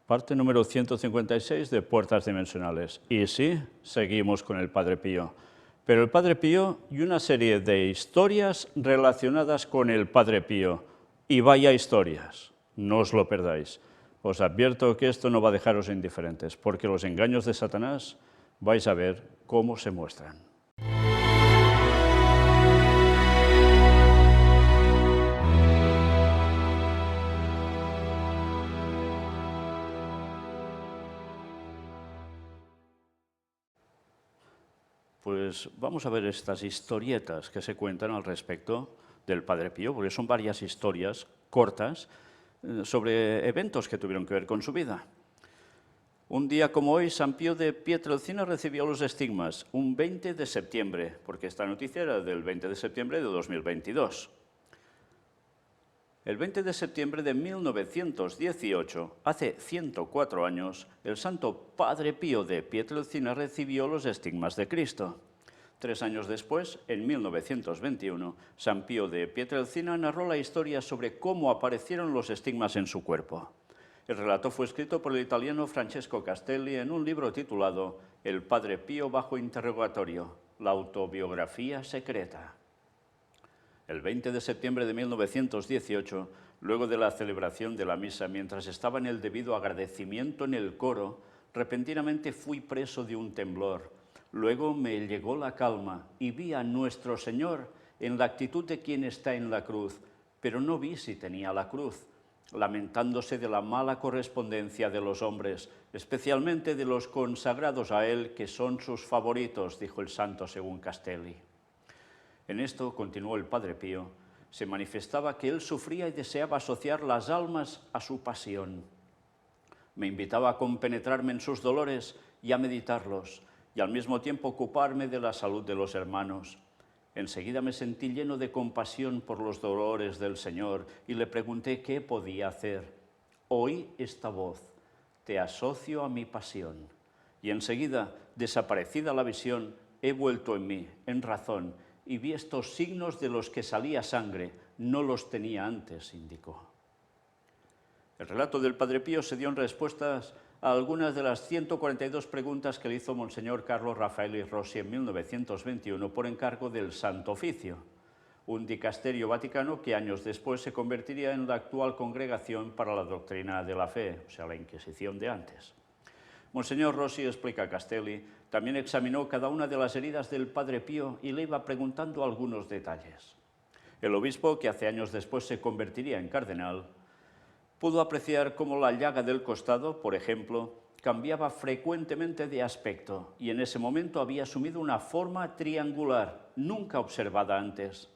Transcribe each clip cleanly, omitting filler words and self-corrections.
Parte número 156 de Puertas Dimensionales. Y sí, seguimos con el Padre Pío. Pero el Padre Pío y una serie de historias relacionadas con el Padre Pío. Y vaya historias, no os lo perdáis. Os advierto que esto no va a dejaros indiferentes, porque los engaños de Satanás vais a ver cómo se muestran. Pues vamos a ver estas historietas que se cuentan al respecto del Padre Pío, porque son varias historias cortas sobre eventos que tuvieron que ver con su vida. Un día como hoy, San Pío de Pietrelcina recibió los estigmas, un 20 de septiembre, porque esta noticia era del 20 de septiembre de 2022. El 20 de septiembre de 1918, hace 104 años, el santo Padre Pío de Pietrelcina recibió los estigmas de Cristo. 3 años después, en 1921, San Pío de Pietrelcina narró la historia sobre cómo aparecieron los estigmas en su cuerpo. El relato fue escrito por el italiano Francesco Castelli en un libro titulado El Padre Pío bajo interrogatorio, la autobiografía secreta. El 20 de septiembre de 1918, luego de la celebración de la misa, mientras estaba en el debido agradecimiento en el coro, repentinamente fui preso de un temblor. Luego me llegó la calma y vi a nuestro Señor en la actitud de quien está en la cruz, pero no vi si tenía la cruz, lamentándose de la mala correspondencia de los hombres, especialmente de los consagrados a Él, que son sus favoritos, dijo el santo según Castelli. En esto, continuó el Padre Pío, se manifestaba que él sufría y deseaba asociar las almas a su pasión. Me invitaba a compenetrarme en sus dolores y a meditarlos, y al mismo tiempo ocuparme de la salud de los hermanos. Enseguida me sentí lleno de compasión por los dolores del Señor y le pregunté qué podía hacer. Oí esta voz, te asocio a mi pasión. Y enseguida, desaparecida la visión, he vuelto en mí, en razón, y vi estos signos de los que salía sangre, no los tenía antes, indicó. El relato del Padre Pío se dio en respuestas a algunas de las 142 preguntas que le hizo Monseñor Carlos Raffaele Rossi en 1921 por encargo del Santo Oficio, un dicasterio vaticano que años después se convertiría en la actual Congregación para la Doctrina de la Fe, o sea, la Inquisición de antes. Monseñor Rossi, explica Castelli, también examinó cada una de las heridas del Padre Pío y le iba preguntando algunos detalles. El obispo, que hace años después se convertiría en cardenal, pudo apreciar cómo la llaga del costado, por ejemplo, cambiaba frecuentemente de aspecto y en ese momento había asumido una forma triangular, nunca observada antes.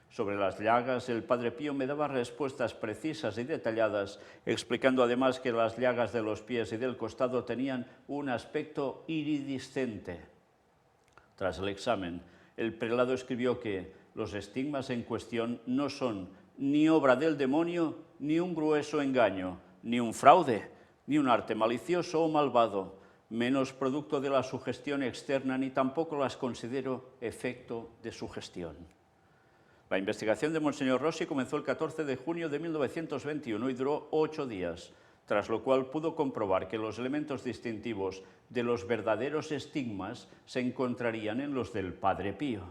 Sobre las llagas, el Padre Pío me daba respuestas precisas y detalladas, explicando además que las llagas de los pies y del costado tenían un aspecto iridiscente. Tras el examen, el prelado escribió que los estigmas en cuestión no son ni obra del demonio, ni un grueso engaño, ni un fraude, ni un arte malicioso o malvado, menos producto de la sugestión externa, ni tampoco las considero efecto de sugestión. La investigación de Monseñor Rossi comenzó el 14 de junio de 1921 y duró 8 días, tras lo cual pudo comprobar que los elementos distintivos de los verdaderos estigmas se encontrarían en los del Padre Pío.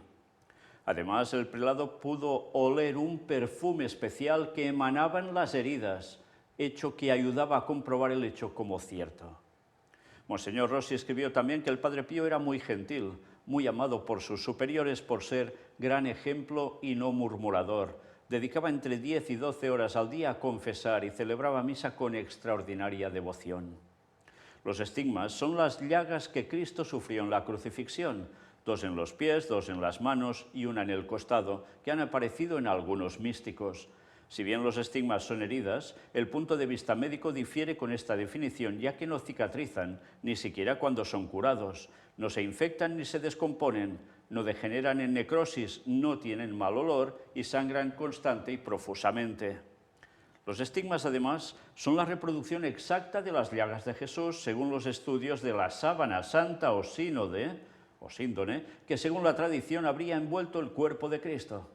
Además, el prelado pudo oler un perfume especial que emanaban las heridas, hecho que ayudaba a comprobar el hecho como cierto. Monseñor Rossi escribió también que el Padre Pío era muy gentil, muy amado por sus superiores por ser gran ejemplo y no murmurador. Dedicaba entre 10 y 12 horas al día a confesar y celebraba misa con extraordinaria devoción. Los estigmas son las llagas que Cristo sufrió en la crucifixión, 2 en los pies, 2 en las manos y 1 en el costado, que han aparecido en algunos místicos. Si bien los estigmas son heridas, el punto de vista médico difiere con esta definición, ya que no cicatrizan, ni siquiera cuando son curados, no se infectan ni se descomponen, no degeneran en necrosis, no tienen mal olor y sangran constante y profusamente. Los estigmas, además, son la reproducción exacta de las llagas de Jesús, según los estudios de la sábana santa o síndone, que según la tradición habría envuelto el cuerpo de Cristo.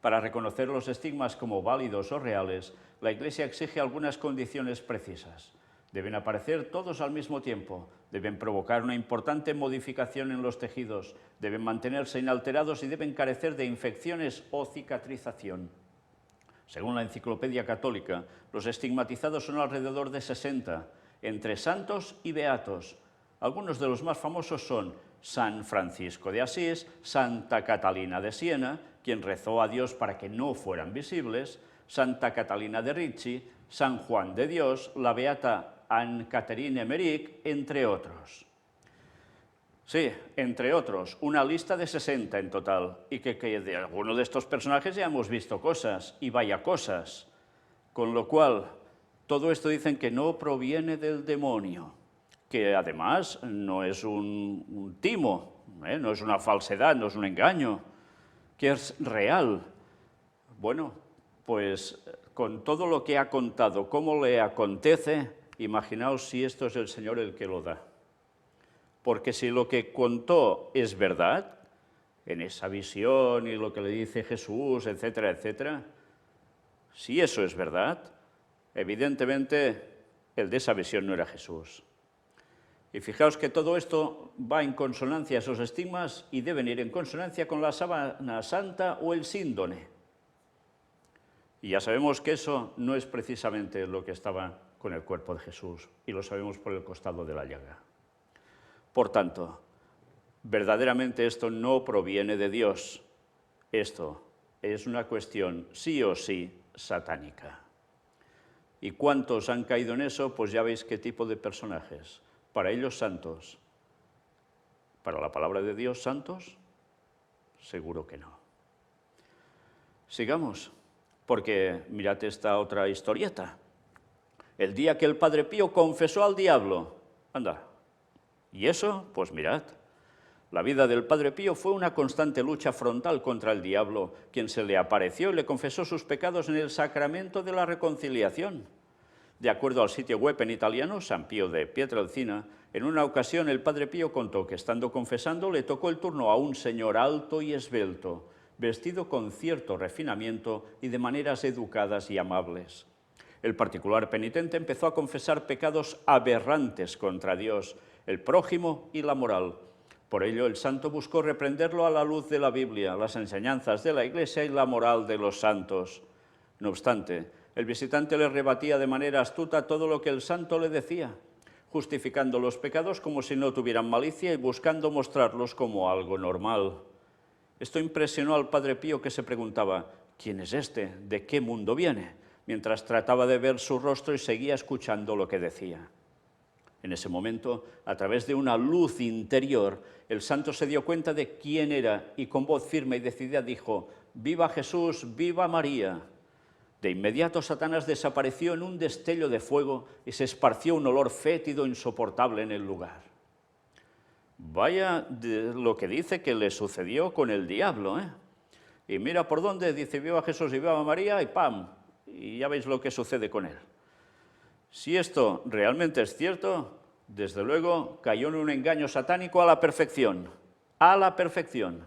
Para reconocer los estigmas como válidos o reales, la Iglesia exige algunas condiciones precisas. Deben aparecer todos al mismo tiempo, deben provocar una importante modificación en los tejidos, deben mantenerse inalterados y deben carecer de infecciones o cicatrización. Según la Enciclopedia Católica, los estigmatizados son alrededor de 60, entre santos y beatos. Algunos de los más famosos son San Francisco de Asís, Santa Catalina de Siena, quien rezó a Dios para que no fueran visibles, Santa Catalina de Ricci, San Juan de Dios, la beata Anne-Catherine Emmerich, entre otros. Sí, entre otros, una lista de 60 en total, y que de alguno de estos personajes ya hemos visto cosas, y vaya cosas. Con lo cual, todo esto dicen que no proviene del demonio, que además no es un timo, no es una falsedad, no es un engaño, que es real. Bueno, pues con todo lo que ha contado, cómo le acontece, imaginaos si esto es el Señor el que lo da. Porque si lo que contó es verdad, en esa visión y lo que le dice Jesús, etcétera, etcétera, si eso es verdad, evidentemente el de esa visión no era Jesús. Y fijaos que todo esto va en consonancia a esos estigmas y deben ir en consonancia con la sábana santa o el síndone. Y ya sabemos que eso no es precisamente lo que estaba con el cuerpo de Jesús, y lo sabemos por el costado de la llaga. Por tanto, verdaderamente esto no proviene de Dios. Esto es una cuestión sí o sí satánica. ¿Y cuántos han caído en eso? Pues ya veis qué tipo de personajes. Para ellos santos. ¿Para la palabra de Dios santos? Seguro que no. Sigamos, porque mirad esta otra historieta. El día que el Padre Pío confesó al diablo. Anda. ¿Y eso? Pues mirad. La vida del Padre Pío fue una constante lucha frontal contra el diablo, quien se le apareció y le confesó sus pecados en el sacramento de la reconciliación. De acuerdo al sitio web en italiano, San Pío de Pietrelcina, en una ocasión el Padre Pío contó que estando confesando le tocó el turno a un señor alto y esbelto, vestido con cierto refinamiento y de maneras educadas y amables. El particular penitente empezó a confesar pecados aberrantes contra Dios, el prójimo y la moral. Por ello, el santo buscó reprenderlo a la luz de la Biblia, las enseñanzas de la Iglesia y la moral de los santos. No obstante, el visitante le rebatía de manera astuta todo lo que el santo le decía, justificando los pecados como si no tuvieran malicia y buscando mostrarlos como algo normal. Esto impresionó al Padre Pío, que se preguntaba, ¿quién es este? ¿De qué mundo viene?, mientras trataba de ver su rostro y seguía escuchando lo que decía. En ese momento, a través de una luz interior, el santo se dio cuenta de quién era y con voz firme y decidida dijo, «¡Viva Jesús, viva María!». De inmediato Satanás desapareció en un destello de fuego y se esparció un olor fétido insoportable en el lugar. Vaya de lo que dice que le sucedió con el diablo, ¿eh? Y mira por dónde, dice, «Viva Jesús y viva María», y ¡pam! Y ya veis lo que sucede con él. Si esto realmente es cierto, desde luego cayó en un engaño satánico a la perfección. A la perfección.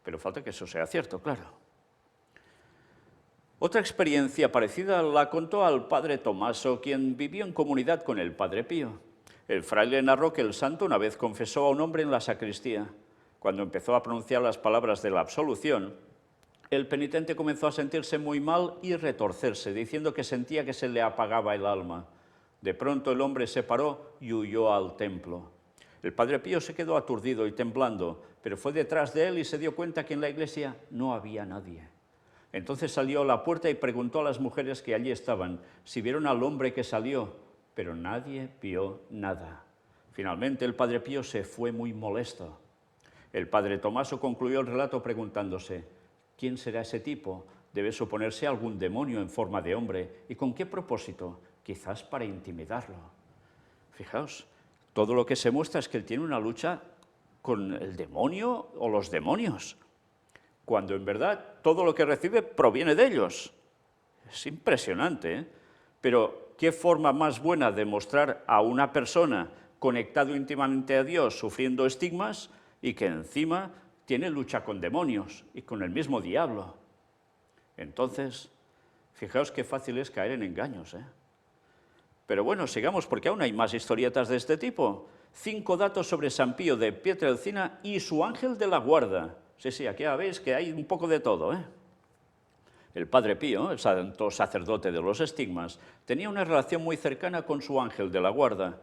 Pero falta que eso sea cierto, claro. Otra experiencia parecida la contó al padre Tomaso, quien vivió en comunidad con el Padre Pío. El fraile narró que el santo una vez confesó a un hombre en la sacristía. Cuando empezó a pronunciar las palabras de la absolución, el penitente comenzó a sentirse muy mal y retorcerse, diciendo que sentía que se le apagaba el alma. De pronto el hombre se paró y huyó al templo. El Padre Pío se quedó aturdido y temblando, pero fue detrás de él y se dio cuenta que en la iglesia no había nadie. Entonces salió a la puerta y preguntó a las mujeres que allí estaban si vieron al hombre que salió, pero nadie vio nada. Finalmente el Padre Pío se fue muy molesto. El Padre Tomaso concluyó el relato preguntándose, ¿quién será ese tipo? Debe suponerse algún demonio en forma de hombre. ¿Y con qué propósito? Quizás para intimidarlo. Fijaos, todo lo que se muestra es que él tiene una lucha con el demonio o los demonios, cuando en verdad todo lo que recibe proviene de ellos. Es impresionante, ¿eh? Pero ¿qué forma más buena de mostrar a una persona conectado íntimamente a Dios, sufriendo estigmas, y que encima tiene lucha con demonios y con el mismo diablo? Entonces, fijaos qué fácil es caer en engaños, ¿eh? Pero bueno, sigamos porque aún hay más historietas de este tipo. 5 datos sobre San Pío de Pietrelcina y su ángel de la guarda. Sí, aquí ya veis que hay un poco de todo, ¿eh? El Padre Pío, el santo sacerdote de los estigmas, tenía una relación muy cercana con su ángel de la guarda.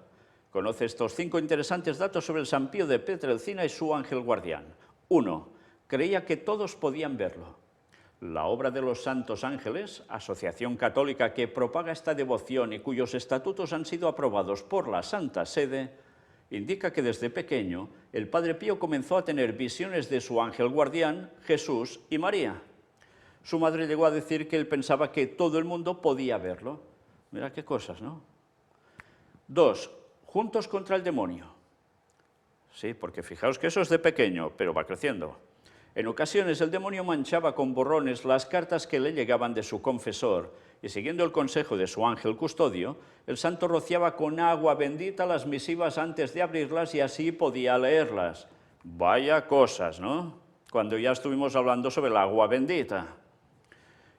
Conoce estos 5 interesantes datos sobre el San Pío de Pietrelcina y su ángel guardián. 1. Creía que todos podían verlo. La obra de los Santos Ángeles, asociación católica que propaga esta devoción y cuyos estatutos han sido aprobados por la Santa Sede, indica que desde pequeño el Padre Pío comenzó a tener visiones de su ángel guardián, Jesús y María. Su madre llegó a decir que él pensaba que todo el mundo podía verlo. Mira qué cosas, ¿no? 2. Juntos contra el demonio. Sí, porque fijaos que eso es de pequeño, pero va creciendo. En ocasiones el demonio manchaba con borrones las cartas que le llegaban de su confesor y siguiendo el consejo de su ángel custodio, el santo rociaba con agua bendita las misivas antes de abrirlas y así podía leerlas. Vaya cosas, ¿no? Cuando ya estuvimos hablando sobre el agua bendita.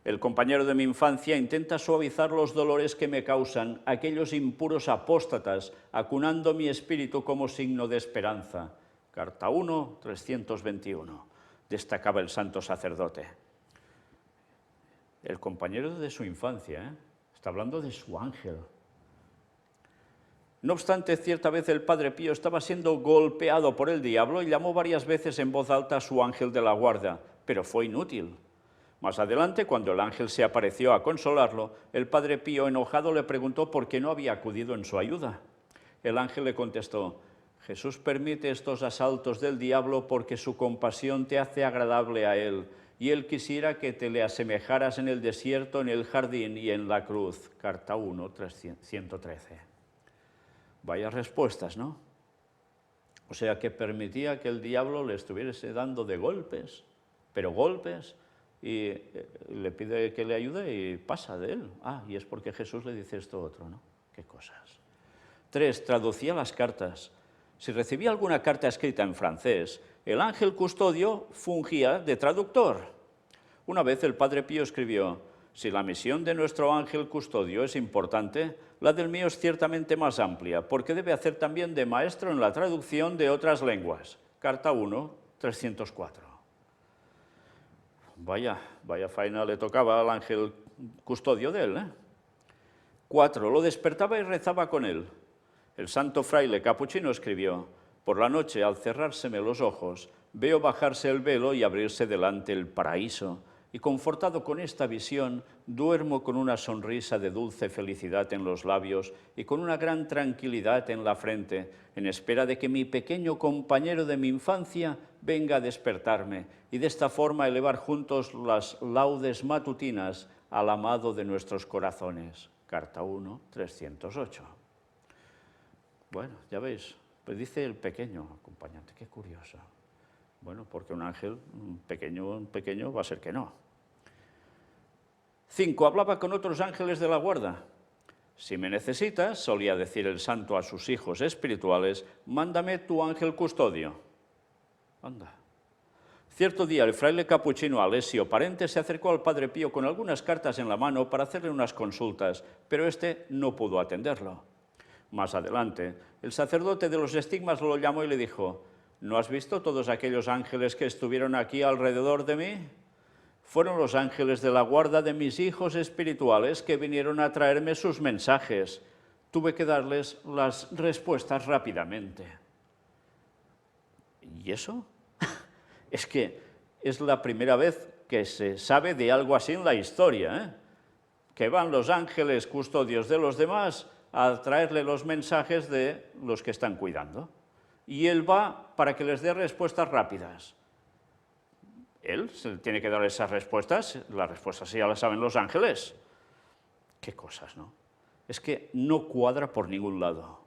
El compañero de mi infancia intenta suavizar los dolores que me causan aquellos impuros apóstatas, acunando mi espíritu como signo de esperanza. Carta 1, 321. Destacaba el santo sacerdote. El compañero de su infancia, ¿eh? Está hablando de su ángel. No obstante, cierta vez el Padre Pío estaba siendo golpeado por el diablo y llamó varias veces en voz alta a su ángel de la guarda, pero fue inútil. Más adelante, cuando el ángel se apareció a consolarlo, el Padre Pío, enojado, le preguntó por qué no había acudido en su ayuda. El ángel le contestó: Jesús permite estos asaltos del diablo porque su compasión te hace agradable a él, y él quisiera que te le asemejaras en el desierto, en el jardín y en la cruz. Carta 1, 113. Vaya respuestas, ¿no? O sea, que permitía que el diablo le estuviese dando de golpes, pero golpes, y le pide que le ayude y pasa de él. Ah, y es porque Jesús le dice esto otro, ¿no? Qué cosas. 3. Traducía las cartas. Si recibía alguna carta escrita en francés, el ángel custodio fungía de traductor. Una vez el Padre Pío escribió: si la misión de nuestro ángel custodio es importante, la del mío es ciertamente más amplia, porque debe hacer también de maestro en la traducción de otras lenguas. Carta 1, 304. Vaya faena le tocaba al ángel custodio de él, ¿eh? 4. Lo despertaba y rezaba con él. El santo fraile capuchino escribió: por la noche, al cerrárseme los ojos, veo bajarse el velo y abrirse delante el paraíso, y confortado con esta visión, duermo con una sonrisa de dulce felicidad en los labios y con una gran tranquilidad en la frente, en espera de que mi pequeño compañero de mi infancia venga a despertarme y de esta forma elevar juntos las laudes matutinas al amado de nuestros corazones. Carta 1, 308. Bueno, ya veis, pues dice el pequeño acompañante, qué curioso. Bueno, porque un ángel pequeño va a ser que no. 5. Hablaba con otros ángeles de la guarda. Si me necesitas, solía decir el santo a sus hijos espirituales, mándame tu ángel custodio. Anda. Cierto día el fraile capuchino Alessio Parente se acercó al Padre Pío con algunas cartas en la mano para hacerle unas consultas, pero este no pudo atenderlo. Más adelante, el sacerdote de los estigmas lo llamó y le dijo: ¿no has visto todos aquellos ángeles que estuvieron aquí alrededor de mí? Fueron los ángeles de la guarda de mis hijos espirituales que vinieron a traerme sus mensajes. Tuve que darles las respuestas rápidamente. ¿Y eso? Es que es la primera vez que se sabe de algo así en la historia, ¿eh? Que van los ángeles custodios de los demás a traerle los mensajes de los que están cuidando. Y él va para que les dé respuestas rápidas. Él tiene que dar esas respuestas, las respuestas ya las saben los ángeles. Qué cosas, ¿no? Es que no cuadra por ningún lado.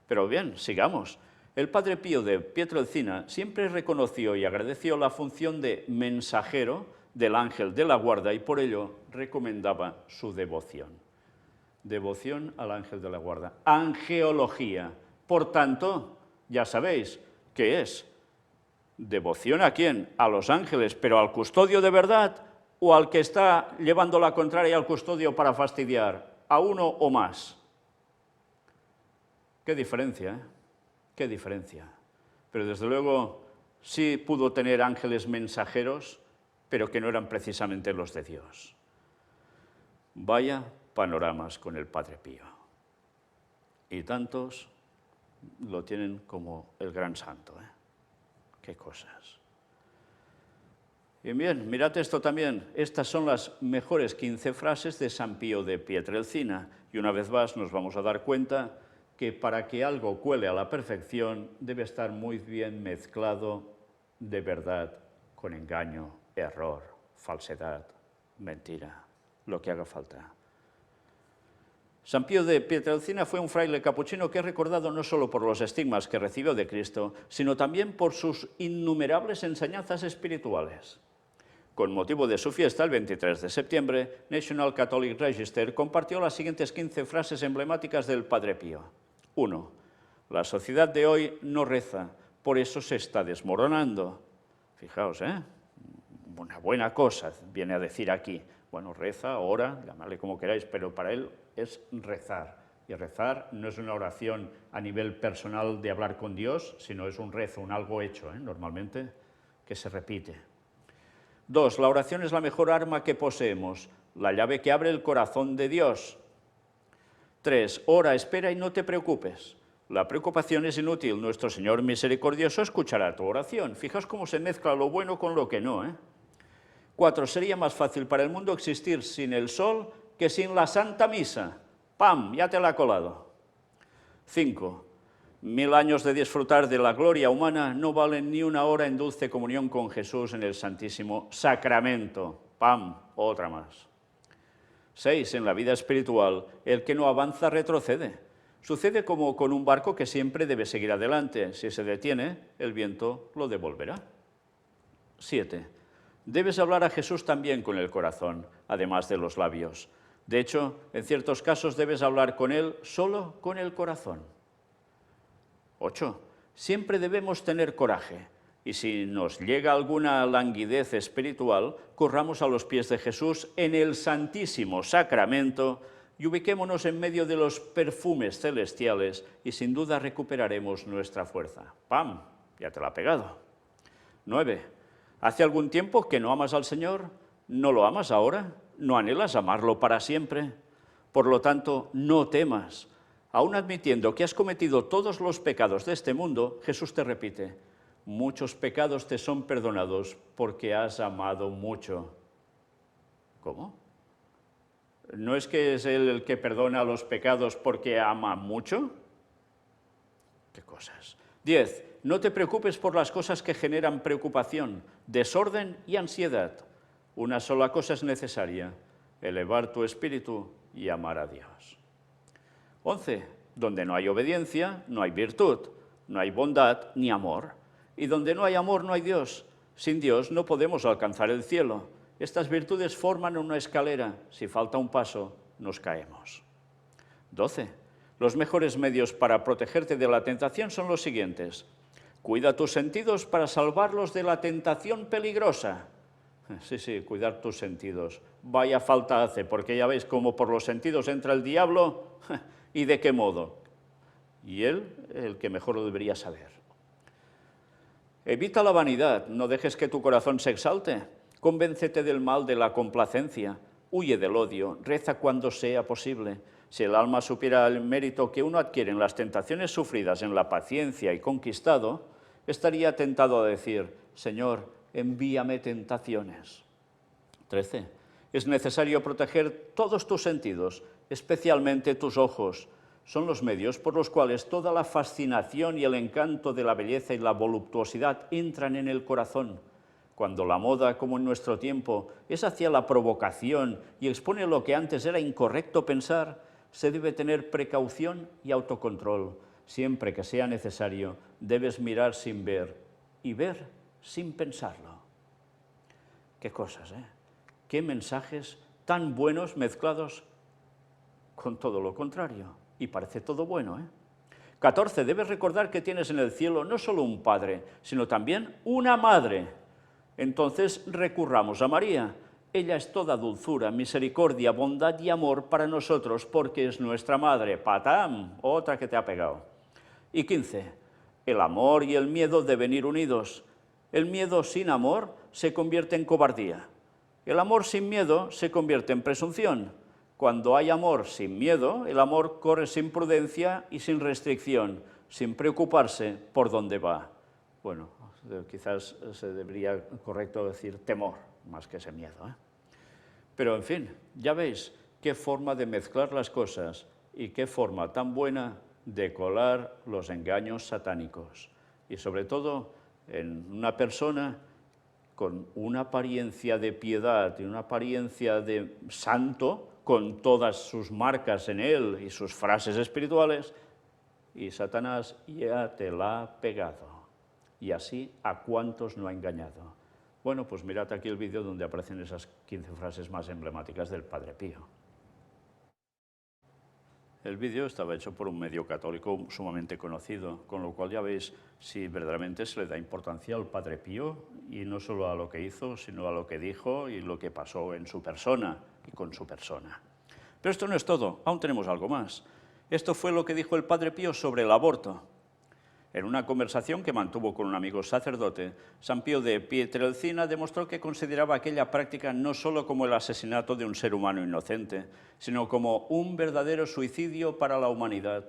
Pero bien, sigamos. El Padre Pío de Pietrelcina siempre reconoció y agradeció la función de mensajero del ángel de la guarda y por ello recomendaba su devoción. Devoción al ángel de la guarda. Angeología. Por tanto, ya sabéis qué es. ¿Devoción a quién? A los ángeles, pero al custodio de verdad o al que está llevando la contraria al custodio para fastidiar, a uno o más. Qué diferencia, ¿eh? Qué diferencia. Pero desde luego sí pudo tener ángeles mensajeros, pero que no eran precisamente los de Dios. Vaya panoramas con el Padre Pío. Y tantos lo tienen como el gran santo, ¿eh? Qué cosas. Y bien, mirad esto también. Estas son las mejores 15 frases de San Pío de Pietrelcina. Y una vez más nos vamos a dar cuenta que para que algo cuele a la perfección debe estar muy bien mezclado de verdad con engaño, error, falsedad, mentira, lo que haga falta. San Pío de Pietrelcina fue un fraile capuchino que es recordado no solo por los estigmas que recibió de Cristo, sino también por sus innumerables enseñanzas espirituales. Con motivo de su fiesta, el 23 de septiembre, National Catholic Register compartió las siguientes 15 frases emblemáticas del Padre Pío. 1. La sociedad de hoy no reza, por eso se está desmoronando. Fijaos, una buena cosa viene a decir aquí. Bueno, reza, ora, llamadle como queráis, pero para él es rezar. Y rezar no es una oración a nivel personal de hablar con Dios, sino es un rezo, un algo hecho, normalmente, que se repite. 2. La oración es la mejor arma que poseemos, la llave que abre el corazón de Dios. 3. Ora, espera y no te preocupes. La preocupación es inútil. Nuestro Señor misericordioso escuchará tu oración. Fijaos cómo se mezcla lo bueno con lo que no, 4. Sería más fácil para el mundo existir sin el sol que sin la Santa Misa. ¡Pam! Ya te la ha colado. 5. 1000 años de disfrutar de la gloria humana no valen ni una hora en dulce comunión con Jesús en el Santísimo Sacramento. ¡Pam! Otra más. 6. En la vida espiritual, el que no avanza retrocede. Sucede como con un barco que siempre debe seguir adelante. Si se detiene, el viento lo devolverá. 7. Debes hablar a Jesús también con el corazón, además de los labios. De hecho, en ciertos casos debes hablar con Él solo con el corazón. 8. Siempre debemos tener coraje. Y si nos llega alguna languidez espiritual, corramos a los pies de Jesús en el Santísimo Sacramento y ubiquémonos en medio de los perfumes celestiales y sin duda recuperaremos nuestra fuerza. ¡Pam! Ya te la ha pegado. 9. ¿Hace algún tiempo que no amas al Señor? ¿No lo amas ahora? ¿No anhelas amarlo para siempre? Por lo tanto, no temas. Aún admitiendo que has cometido todos los pecados de este mundo, Jesús te repite: muchos pecados te son perdonados porque has amado mucho. ¿Cómo? ¿No es que es Él el que perdona los pecados porque ama mucho? ¿Qué cosas? 10. No te preocupes por las cosas que generan preocupación, desorden y ansiedad. Una sola cosa es necesaria: elevar tu espíritu y amar a Dios. 11. Donde no hay obediencia, no hay virtud, no hay bondad ni amor. Y donde no hay amor, no hay Dios. Sin Dios no podemos alcanzar el cielo. Estas virtudes forman una escalera. Si falta un paso, nos caemos. 12. Los mejores medios para protegerte de la tentación son los siguientes. Cuida tus sentidos para salvarlos de la tentación peligrosa. Sí, cuidar tus sentidos. Vaya falta hace, porque ya veis cómo por los sentidos entra el diablo y de qué modo. Y él, el que mejor lo debería saber. Evita la vanidad, no dejes que tu corazón se exalte. Convéncete del mal de la complacencia. Huye del odio, reza cuando sea posible. Si el alma supiera el mérito que uno adquiere en las tentaciones sufridas en la paciencia y conquistado, estaría tentado a decir: Señor, envíame tentaciones. 13. Es necesario proteger todos tus sentidos, especialmente tus ojos. Son los medios por los cuales toda la fascinación y el encanto de la belleza y la voluptuosidad entran en el corazón. Cuando la moda, como en nuestro tiempo, es hacia la provocación y expone lo que antes era incorrecto pensar, se debe tener precaución y autocontrol. Siempre que sea necesario, debes mirar sin ver y ver sin pensarlo. Qué cosas, ¿eh? Qué mensajes tan buenos mezclados con todo lo contrario. Y parece todo bueno, ¿eh? 14. Debes recordar que tienes en el cielo no solo un padre, sino también una madre. Entonces recurramos a María. Ella es toda dulzura, misericordia, bondad y amor para nosotros, porque es nuestra madre. ¡Patam! Otra que te ha pegado. Y 15. El amor y el miedo deben ir unidos. El miedo sin amor se convierte en cobardía. El amor sin miedo se convierte en presunción. Cuando hay amor sin miedo, el amor corre sin prudencia y sin restricción, sin preocuparse por dónde va. Bueno, quizás se debería correcto decir temor, más que ese miedo, ¿eh? Pero, en fin, ya veis qué forma de mezclar las cosas y qué forma tan buena de colar los engaños satánicos. Y sobre todo en una persona con una apariencia de piedad y una apariencia de santo, con todas sus marcas en él y sus frases espirituales, y Satanás ya te la ha pegado. Y así, ¿a cuántos no ha engañado? Bueno, pues mirad aquí el vídeo donde aparecen esas 15 frases más emblemáticas del Padre Pío. El vídeo estaba hecho por un medio católico sumamente conocido, con lo cual ya veis si verdaderamente se le da importancia al Padre Pío, y no solo a lo que hizo, sino a lo que dijo y lo que pasó en su persona y con su persona. Pero esto no es todo, aún tenemos algo más. Esto fue lo que dijo el Padre Pío sobre el aborto. En una conversación que mantuvo con un amigo sacerdote, San Pío de Pietrelcina demostró que consideraba aquella práctica no solo como el asesinato de un ser humano inocente, sino como un verdadero suicidio para la humanidad.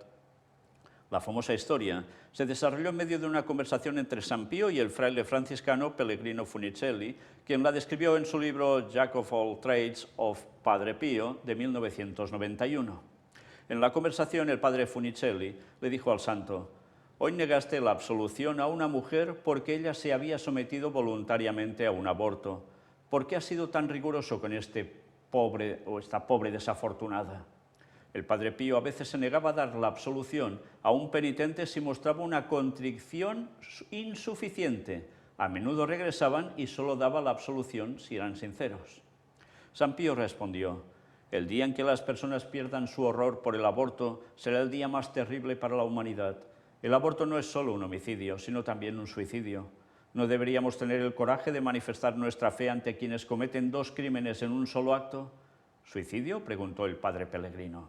La famosa historia se desarrolló en medio de una conversación entre San Pío y el fraile franciscano Pellegrino Funicelli, quien la describió en su libro Jack of All Trades of Padre Pío de 1991. En la conversación, el padre Funicelli le dijo al santo: «Hoy negaste la absolución a una mujer porque ella se había sometido voluntariamente a un aborto. ¿Por qué has sido tan riguroso con este pobre o esta pobre desafortunada?» El Padre Pío a veces se negaba a dar la absolución a un penitente si mostraba una contrición insuficiente. A menudo regresaban y solo daba la absolución si eran sinceros. San Pío respondió: «El día en que las personas pierdan su horror por el aborto será el día más terrible para la humanidad. El aborto no es solo un homicidio, sino también un suicidio. ¿No deberíamos tener el coraje de manifestar nuestra fe ante quienes cometen dos crímenes en un solo acto?» «¿Suicidio?», preguntó el padre Pellegrino.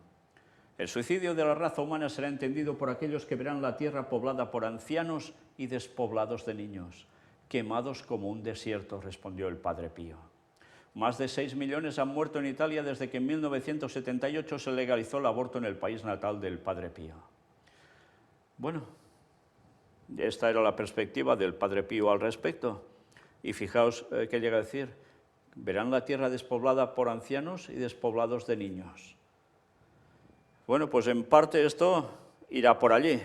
«El suicidio de la raza humana será entendido por aquellos que verán la tierra poblada por ancianos y despoblados de niños, quemados como un desierto», respondió el Padre Pío. Más de 6 millones han muerto en Italia desde que en 1978 se legalizó el aborto en el país natal del Padre Pío. Bueno, esta era la perspectiva del Padre Pío al respecto. Y fijaos qué llega a decir: verán la tierra despoblada por ancianos y despoblados de niños. Bueno, pues en parte esto irá por allí,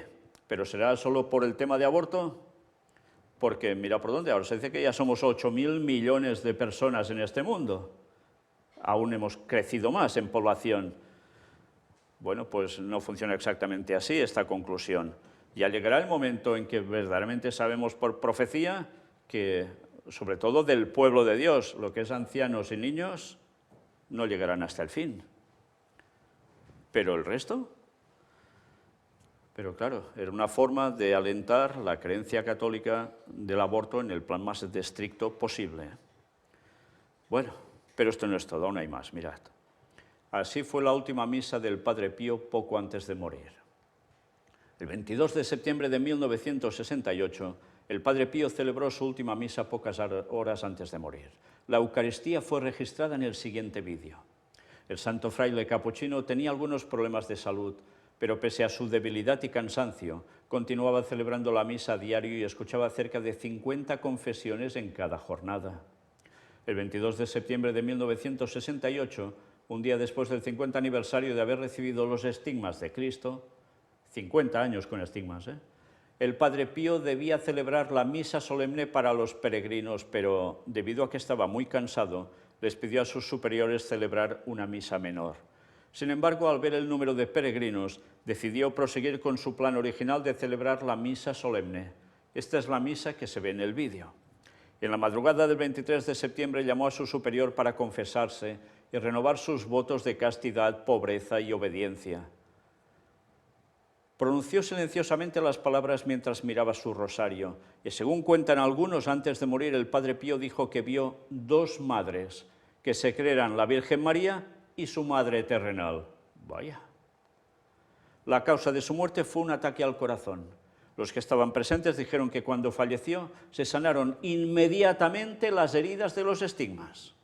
pero ¿será solo por el tema de aborto? Porque mira por dónde, ahora se dice que ya somos 8.000 millones de personas en este mundo. Aún hemos crecido más en población. Bueno, pues no funciona exactamente así esta conclusión. Ya llegará el momento en que verdaderamente sabemos por profecía que, sobre todo del pueblo de Dios, lo que es ancianos y niños, no llegarán hasta el fin. ¿Pero el resto? Pero claro, era una forma de alentar la creencia católica del aborto en el plan más estricto posible. Bueno, pero esto no es todo, aún hay más, mirad. Así fue la última misa del Padre Pío poco antes de morir. El 22 de septiembre de 1968, el Padre Pío celebró su última misa pocas horas antes de morir. La Eucaristía fue registrada en el siguiente vídeo. El santo fraile capuchino tenía algunos problemas de salud, pero pese a su debilidad y cansancio, continuaba celebrando la misa a diario y escuchaba cerca de 50 confesiones en cada jornada. El 22 de septiembre de 1968, un día después del 50 aniversario de haber recibido los estigmas de Cristo, 50 años con estigmas, el Padre Pío debía celebrar la misa solemne para los peregrinos, pero debido a que estaba muy cansado, les pidió a sus superiores celebrar una misa menor. Sin embargo, al ver el número de peregrinos, decidió proseguir con su plan original de celebrar la misa solemne. Esta es la misa que se ve en el vídeo. En la madrugada del 23 de septiembre llamó a su superior para confesarse y renovar sus votos de castidad, pobreza y obediencia. Pronunció silenciosamente las palabras mientras miraba su rosario, y según cuentan algunos, antes de morir el Padre Pío dijo que vio dos madres, que se creeran la Virgen María y su madre terrenal. Vaya. La causa de su muerte fue un ataque al corazón. Los que estaban presentes dijeron que cuando falleció se sanaron inmediatamente las heridas de los estigmas.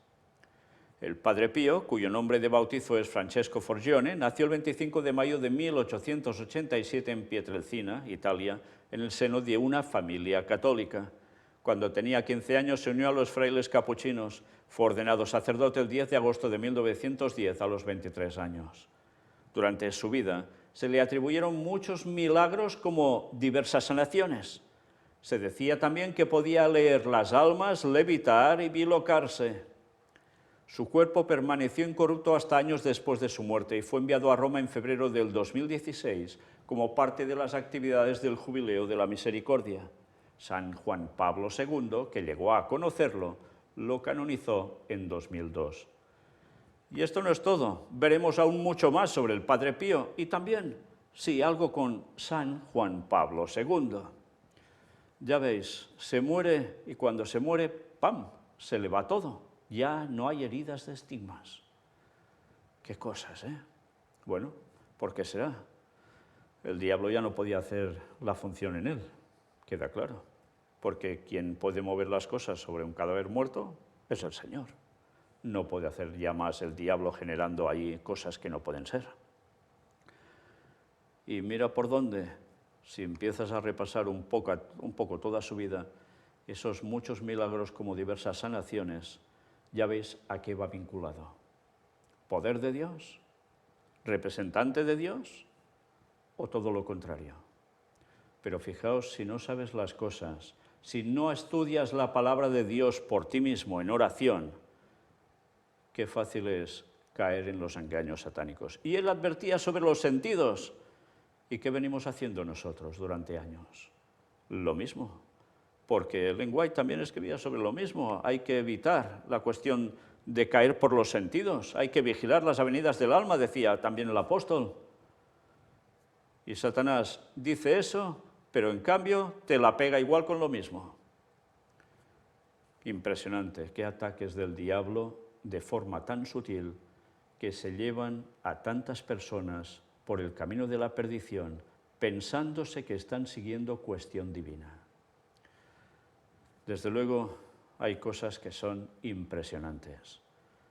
El Padre Pío, cuyo nombre de bautizo es Francesco Forgione, nació el 25 de mayo de 1887 en Pietrelcina, Italia, en el seno de una familia católica. Cuando tenía 15 años se unió a los frailes capuchinos. Fue ordenado sacerdote el 10 de agosto de 1910 a los 23 años. Durante su vida se le atribuyeron muchos milagros como diversas sanaciones. Se decía también que podía leer las almas, levitar y bilocarse. Su cuerpo permaneció incorrupto hasta años después de su muerte y fue enviado a Roma en febrero del 2016 como parte de las actividades del Jubileo de la Misericordia. San Juan Pablo II, que llegó a conocerlo, lo canonizó en 2002. Y esto no es todo, veremos aún mucho más sobre el Padre Pío y también, sí, algo con San Juan Pablo II. Ya veis, se muere y cuando se muere, ¡pam!, se le va todo. Ya no hay heridas de estigmas. Qué cosas, ¿eh? Bueno, ¿por qué será? El diablo ya no podía hacer la función en él, queda claro. Porque quien puede mover las cosas sobre un cadáver muerto es el Señor. No puede hacer ya más el diablo generando ahí cosas que no pueden ser. Y mira por dónde, si empiezas a repasar un poco toda su vida, esos muchos milagros como diversas sanaciones, ya veis a qué va vinculado. ¿Poder de Dios? ¿Representante de Dios? ¿O todo lo contrario? Pero fijaos, si no sabes las cosas, si no estudias la palabra de Dios por ti mismo en oración, qué fácil es caer en los engaños satánicos. Y él advertía sobre los sentidos. ¿Y qué venimos haciendo nosotros durante años? Lo mismo. Porque Ellen White también escribía sobre lo mismo. Hay que evitar la cuestión de caer por los sentidos. Hay que vigilar las avenidas del alma, decía también el apóstol. Y Satanás dice eso, pero en cambio te la pega igual con lo mismo. Impresionante, qué ataques del diablo de forma tan sutil que se llevan a tantas personas por el camino de la perdición, pensándose que están siguiendo cuestión divina. Desde luego, hay cosas que son impresionantes.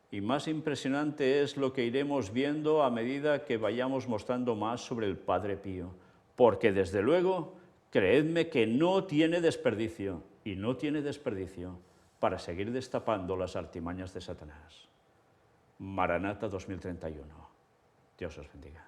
Y más impresionante es lo que iremos viendo a medida que vayamos mostrando más sobre el Padre Pío. Porque, desde luego, creedme que no tiene desperdicio, y no tiene desperdicio, para seguir destapando las artimañas de Satanás. Maranata 2031. Dios os bendiga.